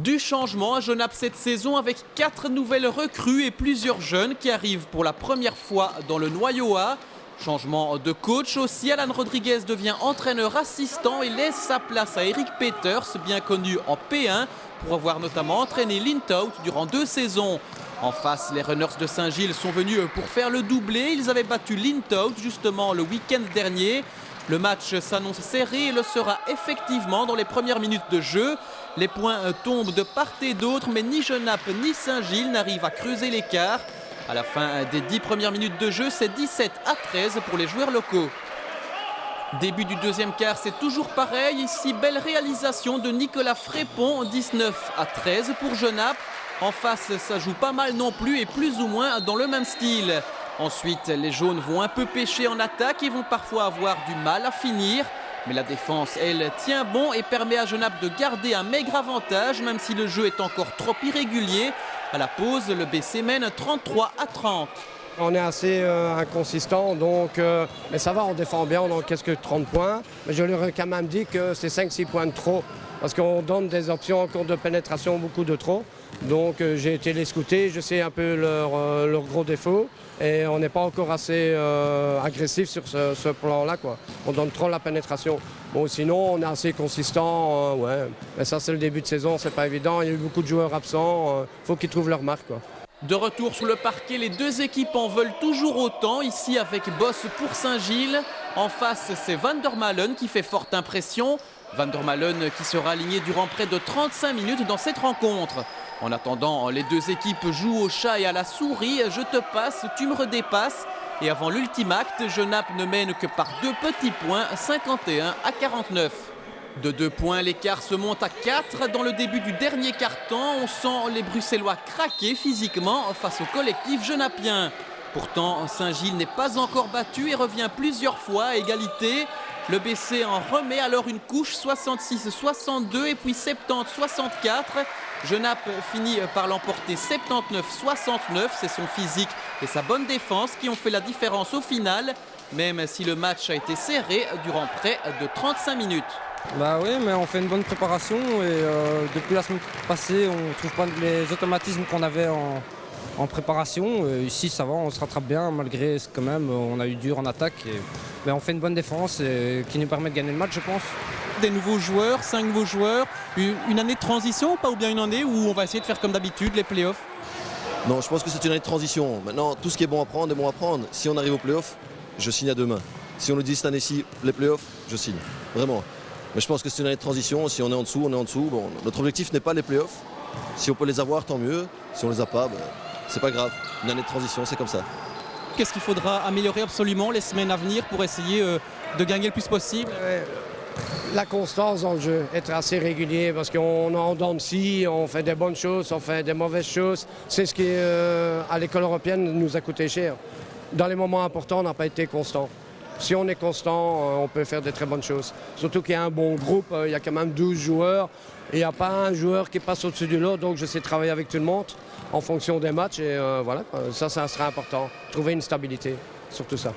Du changement à Genappe cette saison avec 4 nouvelles recrues et plusieurs jeunes qui arrivent pour la première fois dans le noyau A. Changement de coach aussi, Alan Rodriguez devient entraîneur assistant et laisse sa place à Eric Peters, bien connu en P1, pour avoir notamment entraîné Lintout durant 2 saisons. En face, les Runners de Saint-Gilles sont venus pour faire le doublé. Ils avaient battu Lintout justement le week-end dernier. Le match s'annonce serré et le sera effectivement dans les premières minutes de jeu. Les points tombent de part et d'autre, mais ni Genappe ni Saint-Gilles n'arrivent à creuser l'écart. À la fin des 10 premières minutes de jeu, c'est 17-13 pour les joueurs locaux. Début du deuxième quart, c'est toujours pareil. Ici, belle réalisation de Nicolas Frépon, 19-13 pour Genappe. En face, ça joue pas mal non plus et plus ou moins dans le même style. Ensuite, les jaunes vont un peu pêcher en attaque et vont parfois avoir du mal à finir. Mais la défense, elle, tient bon et permet à Genappe de garder un maigre avantage, même si le jeu est encore trop irrégulier. À la pause, le BC mène 33-30. On est assez inconsistant, donc mais ça va, on défend bien, on encaisse que 30 points. Mais je leur ai quand même dit que c'est 5-6 points de trop, parce qu'on donne des options en cours de pénétration, beaucoup de trop. Donc j'ai été les scouter, je sais un peu leur gros défaut. Et on n'est pas encore assez agressif sur ce plan-là, quoi. On donne trop la pénétration. Bon, sinon, on est assez consistant, ouais. Mais ça, c'est le début de saison, c'est pas évident. Il y a eu beaucoup de joueurs absents. Faut qu'ils trouvent leur marque, quoi. De retour sur le parquet, les deux équipes en veulent toujours autant. Ici, avec Boss pour Saint-Gilles. En face, c'est Van der Malen qui fait forte impression. Van der Malen qui sera aligné durant près de 35 minutes dans cette rencontre. En attendant, les deux équipes jouent au chat et à la souris. Je te passe, tu me redépasses. Et avant l'ultime acte, Genappe ne mène que par 2 petits points, 51-49. De 2 points, l'écart se monte à 4. Dans le début du dernier quart-temps, on sent les Bruxellois craquer physiquement face au collectif genappien. Pourtant, Saint-Gilles n'est pas encore battu et revient plusieurs fois à égalité. Le BC en remet alors une couche, 66-62 et puis 70-64. Genappe finit par l'emporter 79-69. C'est son physique et sa bonne défense qui ont fait la différence au final, même si le match a été serré durant près de 35 minutes. Bah oui, mais on fait une bonne préparation et depuis la semaine passée, on ne trouve pas les automatismes qu'on avait en préparation. Ici, ça va, on se rattrape bien malgré quand même, on a eu dur en attaque. Mais on fait une bonne défense qui nous permet de gagner le match, je pense. Des nouveaux joueurs, 5 nouveaux joueurs, une année de transition ou bien une année où on va essayer de faire comme d'habitude les playoffs? Non, je pense que c'est une année de transition. Maintenant, tout ce qui est bon à prendre est bon à prendre. Si on arrive aux playoffs, je signe à 2 mains. Si on nous dit cette année-ci, les playoffs, je signe. Vraiment. Mais je pense que c'est une année de transition. Si on est en dessous, on est en dessous. Bon, notre objectif n'est pas les playoffs. Si on peut les avoir, tant mieux. Si on les a pas, c'est pas grave. Une année de transition, c'est comme ça. Qu'est-ce qu'il faudra améliorer absolument les semaines à venir pour essayer de gagner le plus possible? La constance dans le jeu, être assez régulier, parce qu'on est en dents de scie, on fait des bonnes choses, on fait des mauvaises choses. C'est ce qui, à l'école européenne, nous a coûté cher. Dans les moments importants, on n'a pas été constant. Si on est constant, on peut faire de très bonnes choses. Surtout qu'il y a un bon groupe, il y a quand même 12 joueurs. Et il n'y a pas un joueur qui passe au-dessus de l'autre, donc je sais travailler avec tout le monde en fonction des matchs. Et voilà, ça sera important. Trouver une stabilité, surtout ça.